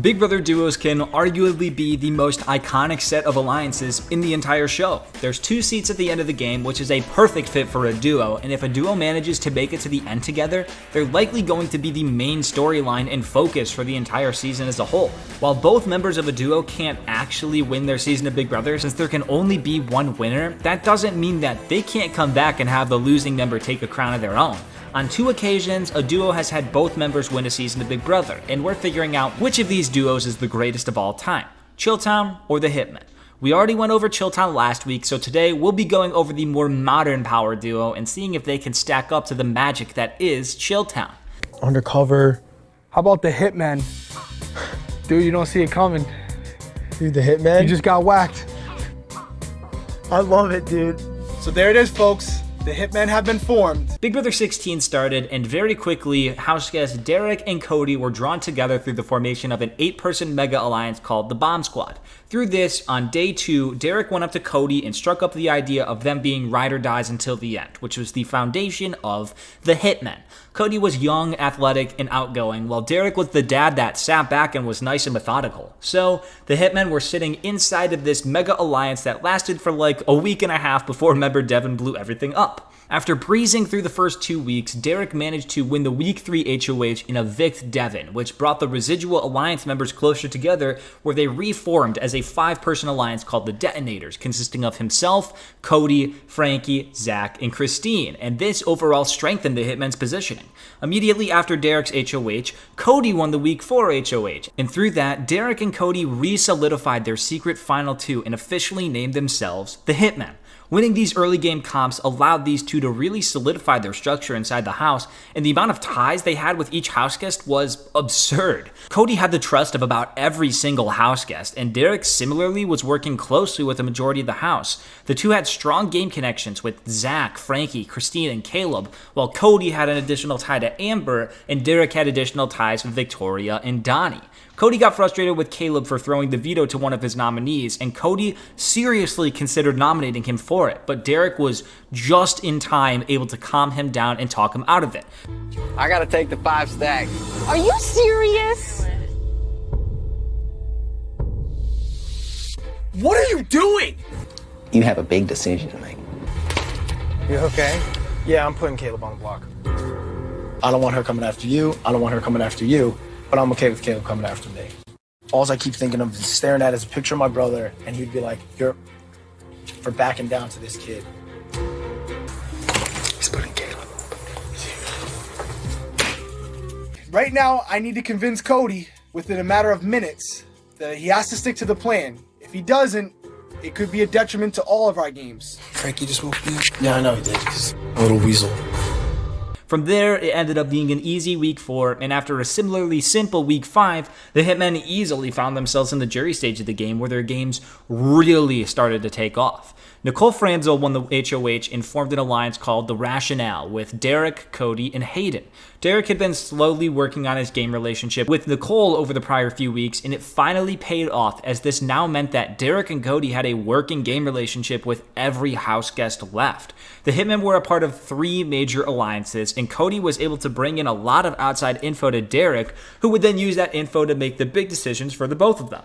Big brother duos can arguably be the most iconic set of alliances in the entire show. There's 2 seats at the end of the game, which is a perfect fit for a duo, and if a duo manages to make it to the end together, they're likely going to be the main storyline and focus for the entire season as a whole. While both members of a duo can't actually win their season of Big Brother, since there can only be one winner, that doesn't mean that they can't come back and have the losing member take a crown of their own. On 2 occasions, a duo has had both members win a season of Big Brother, and we're figuring out which of these duos is the greatest of all time, Chilltown or the Hitmen. We already went over Chilltown last week, so today we'll be going over the more modern power duo and seeing if they can stack up to the magic that is Chilltown. Undercover. How about the Hitmen? Dude, you don't see it coming. Dude, the Hitmen? You just got whacked. I love it, dude. So there it is, folks. The Hitmen have been formed. Big Brother 16 started, and very quickly, house guests Derrick and Cody were drawn together through the formation of an 8-person mega alliance called the Bomb Squad. Through this, on day 2, Derrick went up to Cody and struck up the idea of them being ride or dies until the end, which was the foundation of the Hitmen. Cody was young, athletic, and outgoing, while Derrick was the dad that sat back and was nice and methodical. So, the Hitmen were sitting inside of this mega alliance that lasted for like a week and a half before member Devin blew everything up. After breezing through the first 2 weeks, Derrick managed to win the Week 3 HOH and evict Devin, which brought the residual alliance members closer together, where they reformed as a 5-person alliance called the Detonators, consisting of himself, Cody, Frankie, Zach, and Christine, and this overall strengthened the Hitmen's positioning. Immediately after Derrick's HOH, Cody won the Week 4 HOH, and through that, Derrick and Cody re-solidified their secret Final 2 and officially named themselves the Hitmen. Winning these early game comps allowed these two to really solidify their structure inside the house, and the amount of ties they had with each house guest was absurd. Cody had the trust of about every single house guest, and Derrick similarly was working closely with the majority of the house. The two had strong game connections with Zach, Frankie, Christine, and Caleb, while Cody had an additional tie to Amber, and Derrick had additional ties with Victoria and Donnie. Cody got frustrated with Caleb for throwing the veto to one of his nominees, and Cody seriously considered nominating him for it, but Derrick was just in time able to calm him down and talk him out of it. I gotta take the 5 stack. Are you serious? What are you doing? You have a big decision to make. You okay? Yeah, I'm putting Caleb on the block. I don't want her coming after you. I don't want her coming after you. But I'm okay with Caleb coming after me. All I keep thinking of is staring at is a picture of my brother, and he'd be like, you're for backing down to this kid. He's putting Caleb. Right now, I need to convince Cody within a matter of minutes that he has to stick to the plan. If he doesn't, it could be a detriment to all of our games. Frankie just woke me up. Yeah, I know he did. He's a little weasel. From there, it ended up being an easy Week 4, and after a similarly simple Week 5, the Hitmen easily found themselves in the jury stage of the game where their games really started to take off. Nicole Franzel won the HOH and formed an alliance called The Rationale with Derrick, Cody, and Hayden. Derrick had been slowly working on his game relationship with Nicole over the prior few weeks, and it finally paid off, as this now meant that Derrick and Cody had a working game relationship with every house guest left. The Hitmen were a part of 3 major alliances, and Cody was able to bring in a lot of outside info to Derrick, who would then use that info to make the big decisions for the both of them.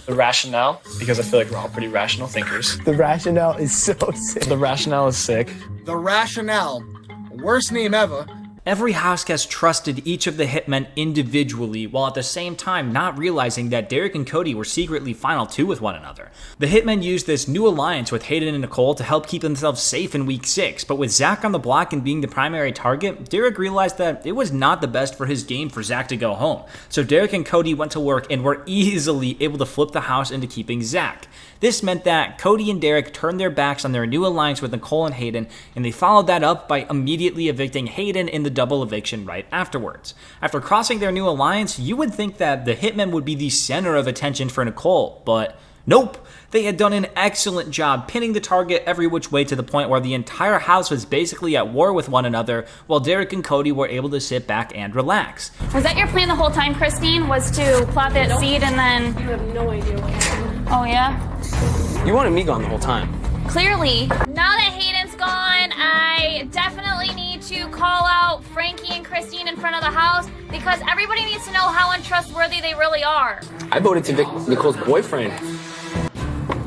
The Rationale, because I feel like we're all pretty rational thinkers. The Rationale is so sick. The Rationale is sick. The Rationale. Worst name ever. Every house guest trusted each of the Hitmen individually, while at the same time not realizing that Derrick and Cody were secretly Final 2 with one another. The Hitmen used this new alliance with Hayden and Nicole to help keep themselves safe in Week 6, but with Zach on the block and being the primary target, Derrick realized that it was not the best for his game for Zach to go home. So Derrick and Cody went to work and were easily able to flip the house into keeping Zach. This meant that Cody and Derrick turned their backs on their new alliance with Nicole and Hayden, and they followed that up by immediately evicting Hayden in the double eviction right afterwards. After crossing their new alliance, you would think that the Hitmen would be the center of attention for Nicole, but nope. They had done an excellent job pinning the target every which way to the point where the entire house was basically at war with one another, while Derrick and Cody were able to sit back and relax. Was that your plan the whole time, Christine? Was to plant that seed and then... You have no idea what happened. Oh, yeah? You wanted me gone the whole time. Clearly. Now that Hayden's gone, I definitely need to call out Frankie and Christine in front of the house because everybody needs to know how untrustworthy they really are. I voted to Nicole's boyfriend.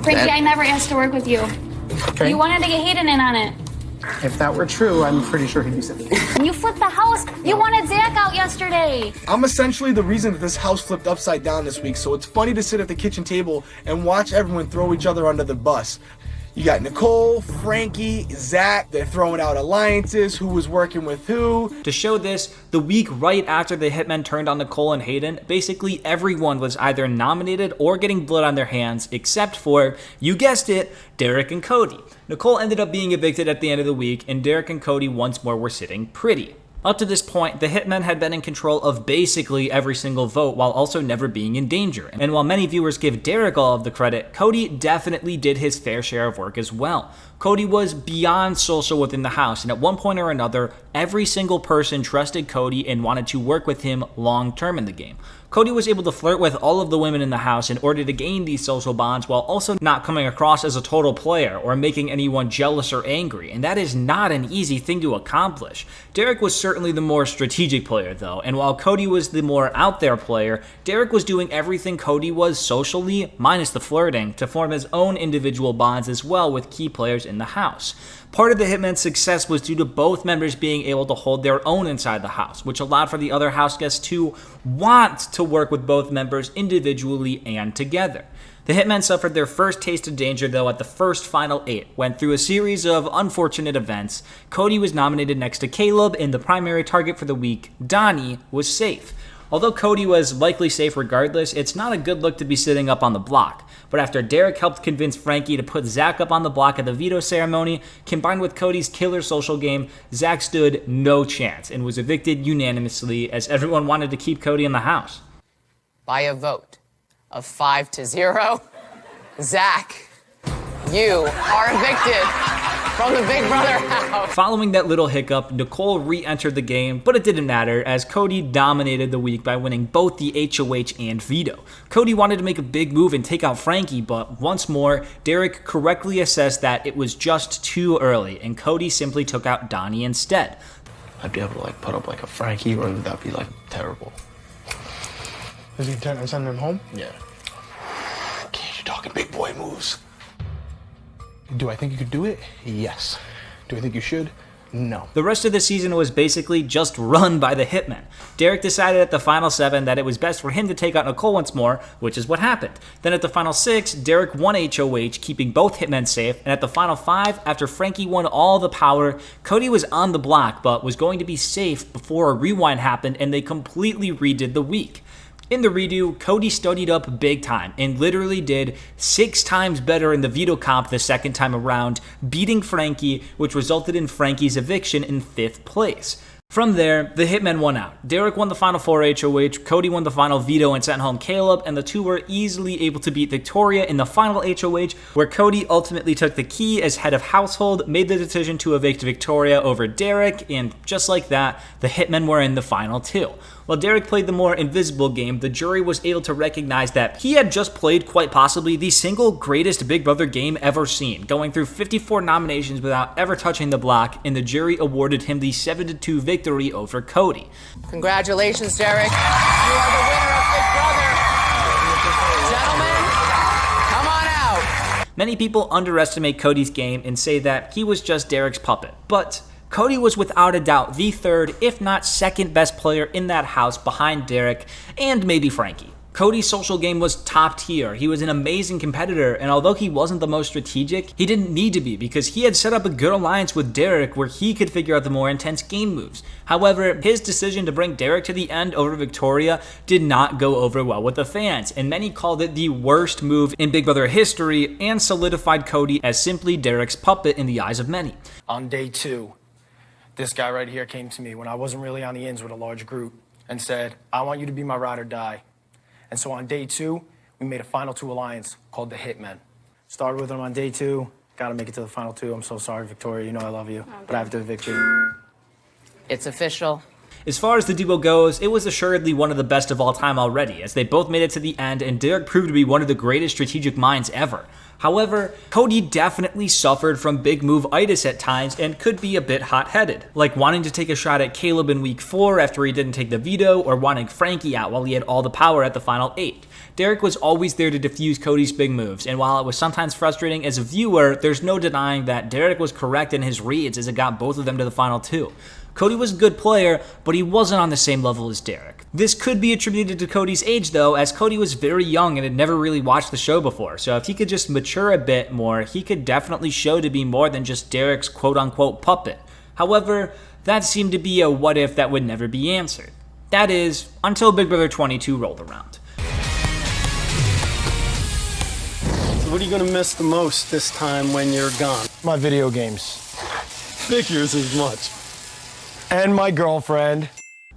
Frankie, I never asked to work with you. Okay. You wanted to get Hayden in on it. If that were true, I'm pretty sure he'd be sitting. And you flipped the house. You wanted Zach out yesterday. I'm essentially the reason that this house flipped upside down this week, so it's funny to sit at the kitchen table and watch everyone throw each other under the bus. You got Nicole, Frankie, Zach, they're throwing out alliances, who was working with who. To show this, the week right after the Hitmen turned on Nicole and Hayden, basically everyone was either nominated or getting blood on their hands, except for, you guessed it, Derrick and Cody. Nicole ended up being evicted at the end of the week, and Derrick and Cody once more were sitting pretty. Up to this point, the Hitmen had been in control of basically every single vote while also never being in danger. And while many viewers give Derrick all of the credit, Cody definitely did his fair share of work as well. Cody was beyond social within the house, and at one point or another, every single person trusted Cody and wanted to work with him long term in the game. Cody was able to flirt with all of the women in the house in order to gain these social bonds while also not coming across as a total player or making anyone jealous or angry, and that is not an easy thing to accomplish. Derrick was certainly the more strategic player though, and while Cody was the more out there player, Derrick was doing everything Cody was socially, minus the flirting, to form his own individual bonds as well with key players in the house. Part of the Hitmen's success was due to both members being able to hold their own inside the house, which allowed for the other house guests to want to work with both members individually and together. The Hitmen suffered their first taste of danger though at the first Final 8, when through a series of unfortunate events, Cody was nominated next to Caleb and the primary target for the week, Donnie, was safe. Although Cody was likely safe regardless, it's not a good look to be sitting up on the block. But after Derrick helped convince Frankie to put Zach up on the block at the veto ceremony, combined with Cody's killer social game, Zach stood no chance and was evicted unanimously as everyone wanted to keep Cody in the house. By a vote of 5-0, Zach, you are evicted from the Big Brother house. Following that little hiccup, Nicole re-entered the game, but it didn't matter as Cody dominated the week by winning both the HOH and veto. Cody wanted to make a big move and take out Frankie, but once more, Derrick correctly assessed that it was just too early, and Cody simply took out Donnie instead. I'd be able to put up a Frankie, or would that be terrible? Is he intent on sending him home? Yeah. You're talking big boy moves. Do I think you could do it? Yes. Do I think you should? No. The rest of the season was basically just run by the Hitmen. Derrick decided at the final 7 that it was best for him to take out Nicole once more, which is what happened. Then at the final 6, Derrick won HOH, keeping both Hitmen safe, and at the final 5, after Frankie won all the power, Cody was on the block but was going to be safe before a rewind happened and they completely redid the week. In the redo, Cody studied up big time and literally did 6 times better in the veto comp the second time around, beating Frankie, which resulted in Frankie's eviction in 5th place. From there, the Hitmen won out. Derrick won the final 4 HOH, Cody won the final veto and sent home Caleb, and the two were easily able to beat Victoria in the final HOH, where Cody ultimately took the key as head of household, made the decision to evict Victoria over Derrick, and just like that, the Hitmen were in the final 2. While Derrick played the more invisible game, the jury was able to recognize that he had just played quite possibly the single greatest Big Brother game ever seen, going through 54 nominations without ever touching the block, and the jury awarded him the 7-2 victory over Cody. Congratulations, Derrick. You are the winner of Big Brother. Gentlemen, come on out. Many people underestimate Cody's game and say that he was just Derrick's puppet, but Cody was without a doubt the third, if not second best player in that house behind Derrick and maybe Frankie. Cody's social game was top tier. He was an amazing competitor, and although he wasn't the most strategic, he didn't need to be because he had set up a good alliance with Derrick where he could figure out the more intense game moves. However, his decision to bring Derrick to the end over Victoria did not go over well with the fans, and many called it the worst move in Big Brother history and solidified Cody as simply Derrick's puppet in the eyes of many. On day 2, this guy right here came to me when I wasn't really on the ins with a large group and said, I want you to be my ride or die. And so on day 2, we made a final 2 alliance called the Hitmen. Started with him on day 2, got to make it to the final 2. I'm so sorry, Victoria, you know I love you, but I have to evict you. It's official. As far as the duo goes, it was assuredly one of the best of all time already, as they both made it to the end and Derrick proved to be one of the greatest strategic minds ever. However, Cody definitely suffered from big move-itis at times and could be a bit hot-headed, like wanting to take a shot at Caleb in week 4 after he didn't take the veto, or wanting Frankie out while he had all the power at the final 8. Derrick was always there to defuse Cody's big moves, and while it was sometimes frustrating as a viewer, there's no denying that Derrick was correct in his reads as it got both of them to the final 2. Cody was a good player, but he wasn't on the same level as Derrick. This could be attributed to Cody's age though, as Cody was very young and had never really watched the show before, so if he could just mature a bit more, he could definitely show to be more than just Derrick's quote-unquote puppet. However, that seemed to be a what if that would never be answered. That is, until Big Brother 22 rolled around. So what are you gonna miss the most this time when you're gone? My video games. Figures as much. And my girlfriend.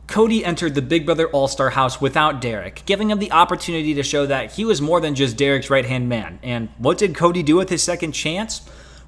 Cody entered the Big Brother All-Star house without Derrick, giving him the opportunity to show that he was more than just Derrick's right-hand man. And what did Cody do with his second chance?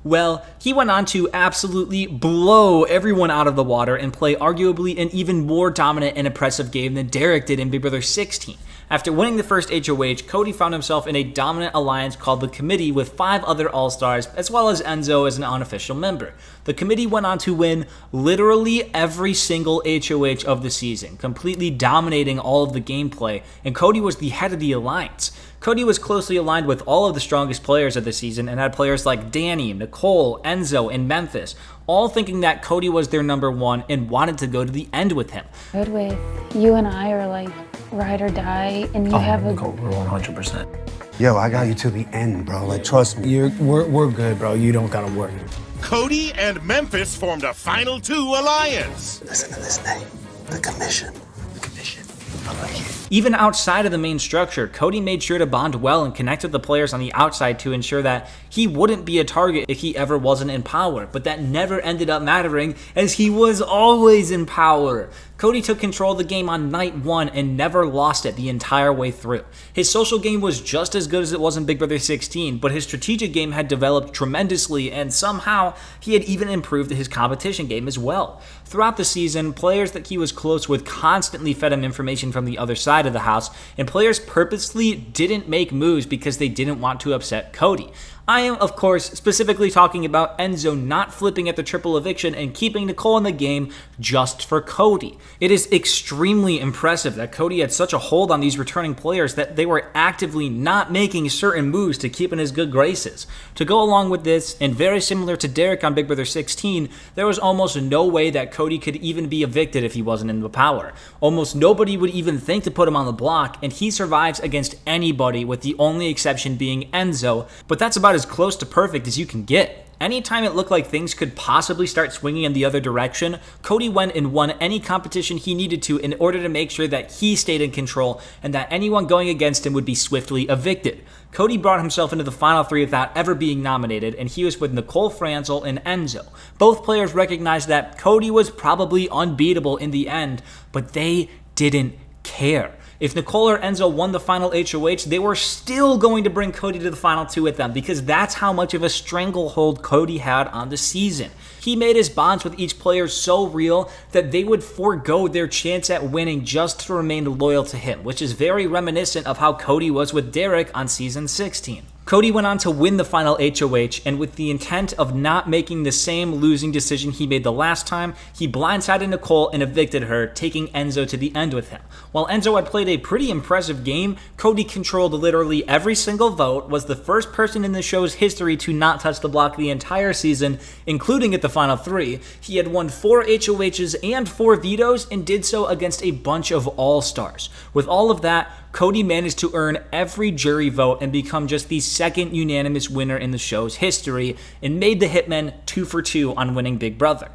Well, he went on to absolutely blow everyone out of the water and play arguably an even more dominant and impressive game than Derrick did in Big Brother 16. After winning the first HOH, Cody found himself in a dominant alliance called the Committee with 5 other All-Stars, as well as Enzo as an unofficial member. The Committee went on to win literally every single HOH of the season, completely dominating all of the gameplay, and Cody was the head of the alliance. Cody was closely aligned with all of the strongest players of the season and had players like Danny, Nicole, Enzo, and Memphis, all thinking that Cody was their number 1 and wanted to go to the end with him. Good with you and I are like ride or die, and you have a... We're 100%. Yo, I got you to the end, bro. Like, trust me. We're good, bro. You don't gotta worry. Cody and Memphis formed a Final 2 alliance. Listen to this name. The Commission. The Commission. I like it. Even outside of the main structure, Cody made sure to bond well and connect with the players on the outside to ensure that he wouldn't be a target if he ever wasn't in power, but that never ended up mattering as he was always in power. Cody took control of the game on night 1 and never lost it the entire way through. His social game was just as good as it was in Big Brother 16, but his strategic game had developed tremendously, and somehow he had even improved his competition game as well. Throughout the season, players that he was close with constantly fed him information from the other side of the house, and players purposely didn't make moves because they didn't want to upset Cody. I am, of course, specifically talking about Enzo not flipping at the triple eviction and keeping Nicole in the game just for Cody. It is extremely impressive that Cody had such a hold on these returning players that they were actively not making certain moves to keep in his good graces. To go along with this, and very similar to Derrick on Big Brother 16, there was almost no way that Cody could even be evicted if he wasn't in the power. Almost nobody would even think to put him on the block, and he survives against anybody, with the only exception being Enzo, but that's about as close to perfect as you can get. Anytime it looked like things could possibly start swinging in the other direction, Cody went and won any competition he needed to in order to make sure that he stayed in control and that anyone going against him would be swiftly evicted. Cody brought himself into the final 3 without ever being nominated, and he was with Nicole Franzel and Enzo. Both players recognized that Cody was probably unbeatable in the end, but they didn't care. If Nicole or Enzo won the final HOH, they were still going to bring Cody to the final 2 with them because that's how much of a stranglehold Cody had on the season. He made his bonds with each player so real that they would forego their chance at winning just to remain loyal to him, which is very reminiscent of how Cody was with Derrick on season 16. Cody went on to win the final HOH, and with the intent of not making the same losing decision he made the last time, he blindsided Nicole and evicted her, taking Enzo to the end with him. While Enzo had played a pretty impressive game, Cody controlled literally every single vote, was the first person in the show's history to not touch the block the entire season, including at the final 3. He had won 4 HOHs and 4 vetoes, and did so against a bunch of all-stars. With all of that, Cody managed to earn every jury vote and become just the second unanimous winner in the show's history, and made the Hitmen 2 for 2 on winning Big Brother.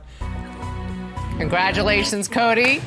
Congratulations, Cody.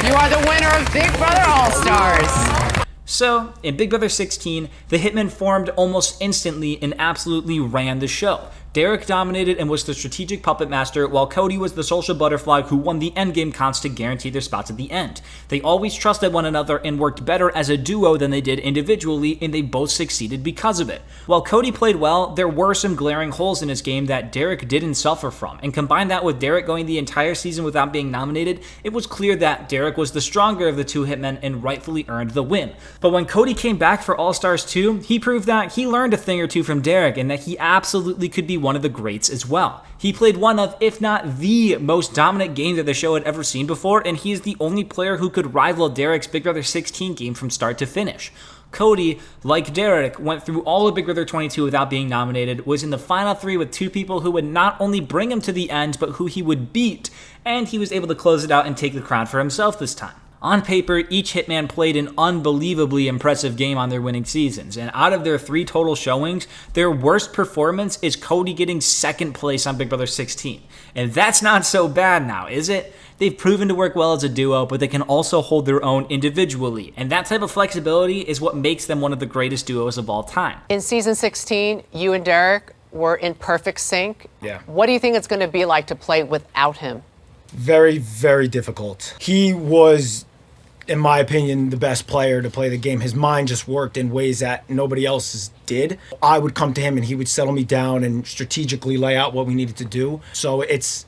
You are the winner of Big Brother All-Stars. So, in Big Brother 16, the Hitmen formed almost instantly and absolutely ran the show. Derrick dominated and was the strategic puppet master, while Cody was the social butterfly who won the endgame counts to guarantee their spots at the end. They always trusted one another and worked better as a duo than they did individually, and they both succeeded because of it. While Cody played well, there were some glaring holes in his game that Derrick didn't suffer from, and combine that with Derrick going the entire season without being nominated, it was clear that Derrick was the stronger of the two hitmen and rightfully earned the win. But when Cody came back for All-Stars 2, he proved that he learned a thing or two from Derrick and that he absolutely could be one of the greats as well. He played one of, if not the most dominant game that the show had ever seen before, and he is the only player who could rival Derrick's Big Brother 16 game from start to finish. Cody, like Derrick, went through all of Big Brother 22 without being nominated, was in the final 3 with 2 people who would not only bring him to the end, but who he would beat, and he was able to close it out and take the crown for himself this time. On paper, each hitman played an unbelievably impressive game on their winning seasons, and out of their 3 total showings, their worst performance is Cody getting 2nd place on Big Brother 16. And that's not so bad now, is it? They've proven to work well as a duo, but they can also hold their own individually, and that type of flexibility is what makes them one of the greatest duos of all time. In season 16, you and Derrick were in perfect sync. Yeah. What do you think it's going to be like to play without him? Very, very difficult. He was, in my opinion, the best player to play the game. His mind just worked in ways that nobody else's did. I would come to him and he would settle me down and strategically lay out what we needed to do. So it's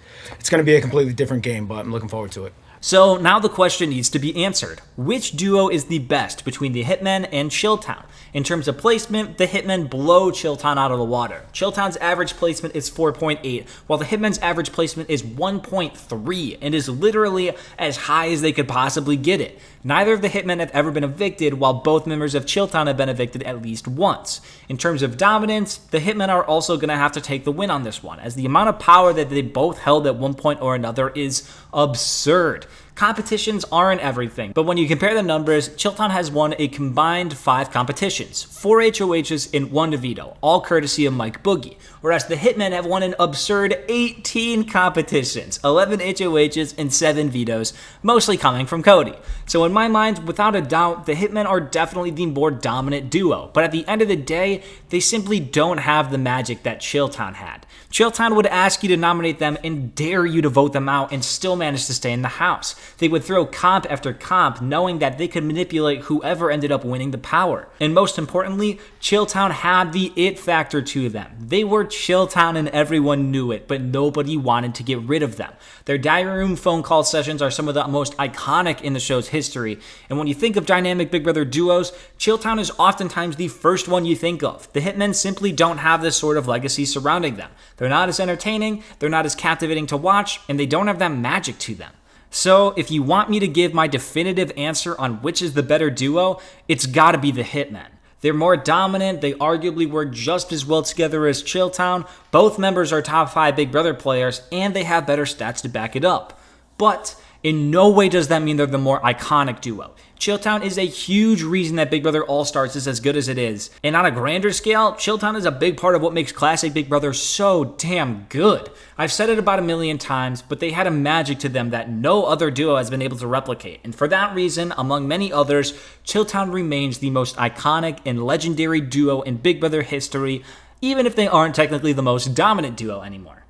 going to be a completely different game, but I'm looking forward to it. So now the question needs to be answered. Which duo is the best between the Hitmen and Chilltown? In terms of placement, the Hitmen blow Chilltown out of the water. Chilltown's average placement is 4.8, while the Hitmen's average placement is 1.3, and is literally as high as they could possibly get it. Neither of the Hitmen have ever been evicted, while both members of Chilltown have been evicted at least once. In terms of dominance, the Hitmen are also going to have to take the win on this one, as the amount of power that they both held at one point or another is absurd. Competitions aren't everything, but when you compare the numbers, Chilltown has won a combined 5 competitions, 4 HOHs and 1 veto, all courtesy of Mike Boogie, whereas the Hitmen have won an absurd 18 competitions, 11 HOHs and 7 vetoes, mostly coming from Cody. So in my mind, without a doubt, the Hitmen are definitely the more dominant duo, but at the end of the day, they simply don't have the magic that Chilltown had. Chilltown would ask you to nominate them and dare you to vote them out and still manage to stay in the house. They would throw comp after comp, knowing that they could manipulate whoever ended up winning the power. And most importantly, Chilltown had the it factor to them. They were Chilltown and everyone knew it, but nobody wanted to get rid of them. Their diary room phone call sessions are some of the most iconic in the show's history, and when you think of dynamic Big Brother duos, Chilltown is oftentimes the first one you think of. The Hitmen simply don't have this sort of legacy surrounding them. They're not as entertaining, they're not as captivating to watch, and they don't have that magic to them. So if you want me to give my definitive answer on which is the better duo, it's gotta be the Hitmen. They're more dominant, they arguably work just as well together as Chilltown, both members are top 5 Big Brother players, and they have better stats to back it up. But in no way does that mean they're the more iconic duo. Chilltown is a huge reason that Big Brother All-Stars is as good as it is. And on a grander scale, Chilltown is a big part of what makes classic Big Brother so damn good. I've said it about 1,000,000 times, but they had a magic to them that no other duo has been able to replicate. And for that reason, among many others, Chilltown remains the most iconic and legendary duo in Big Brother history, even if they aren't technically the most dominant duo anymore.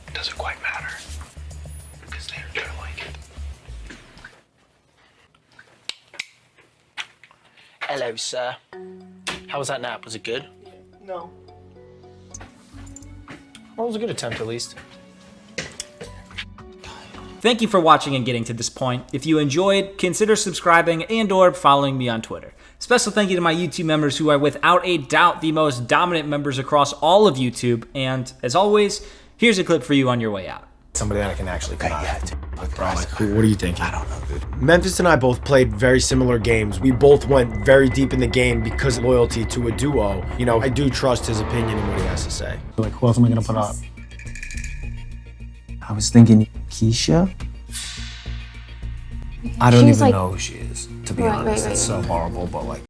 It doesn't quite matter, because they're like it. Hello, sir. How was that nap? Was it good? No. Well, it was a good attempt, at least. Thank you for watching and getting to this point. If you enjoyed, consider subscribing and or following me on Twitter. Special thank you to my YouTube members who are without a doubt the most dominant members across all of YouTube. And as always, here's a clip for you on your way out. Somebody that I can actually come out. Bro, What are you thinking? I don't know, dude. Memphis and I both played very similar games. We both went very deep in the game because of loyalty to a duo. You know, I do trust his opinion and what he has to say. Like, who else am I gonna put up? I was thinking Keesha. I don't even know who she is, to be honest. It's so horrible, but like.